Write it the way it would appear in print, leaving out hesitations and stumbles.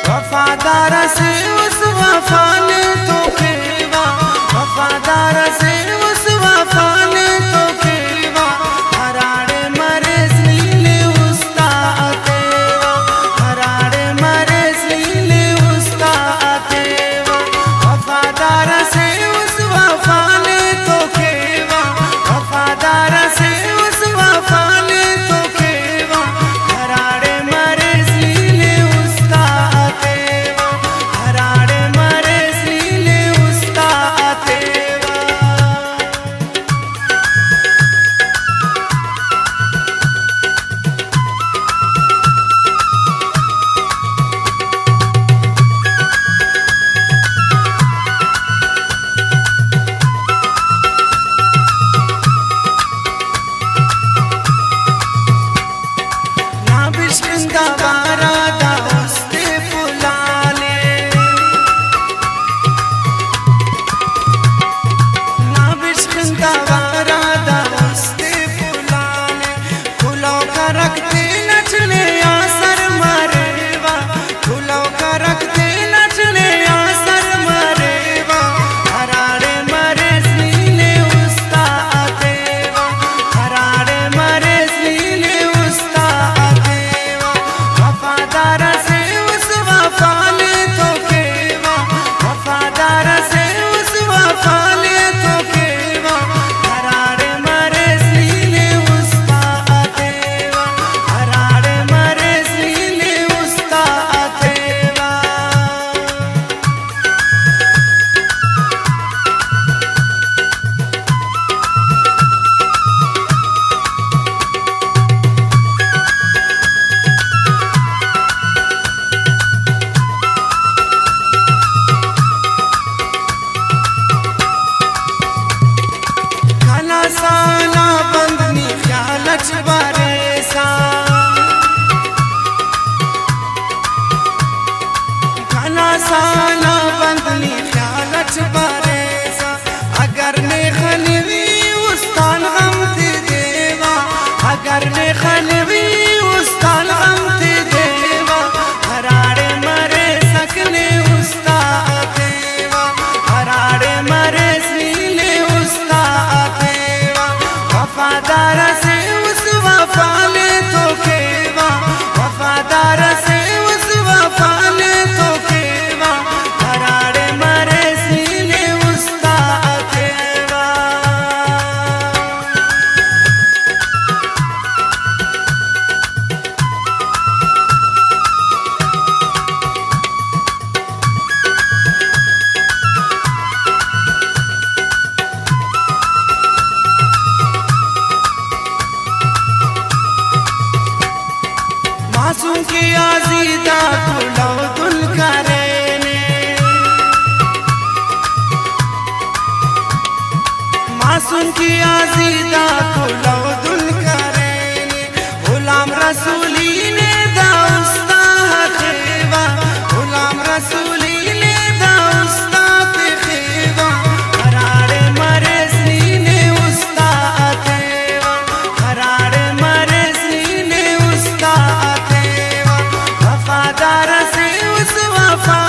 वफादार से उस वफा ने तो खेवा, वफादार से उस वफा ने तो खेवा, हराड़े मरे स्लीले उसका अतेवा, हराड़े मरे स्लीले उसका अतेवा। वफादार से उस वफा ने तो खेवा, वफादार से उस वफा ने तो खेवा, हराड़े मरे स्लीले उसका अतेवा, हराड़े मरे स्लीले उसका अतेवा। ना बिश्किंदा बारादा उस्ते फुलाले, ना बिश्किंदा बारादा उस्ते फुलाले, फूलों का रखते नचने आसर मरेवा, फूलों का रखते नचने आसर मरेवा, हराड़े मरे स्लीले उसका अतेवा, हराड़े मरे स्लीले उसका अतेवा। वफादार से उस वफा ने तो खेवा, वफादार से उस वफा ने तो खेवा, हराड़े मरे स्लीले उसका अतेवा, हराड़े मरे स्लीले उसका अतेवा। खाना साना बंदनी ख्यालच बरेसा, खाना साना बंदनी ख्यालच बरेसा, अगर ने खनवी उस्तान गम दे देवा, अगर ने खनवी उस्तान गम दे देवा, हराड़े मरे सकने उसका अतेवा, हराड़े मरे स्लीले उसका अतेवा। वफादार से उस वफा ने तो खेवा, वफादार से उस वफा ने तो खेवा, हराड़े मरे स्लीले उसका अतेवा। मासूम की आजीदा तुलो दुल करेने, मासूम की आजीदा तुलो दुल करेने, गुलाम रसूली ने दाउस्ता खेवा, गुलाम रसूली ने दाउस्ता खेवा, हराड़े मरे स्लीले उसका अतेवा, हराड़े मरे स्लीले उसका अतेवा। वफादार से उस वफा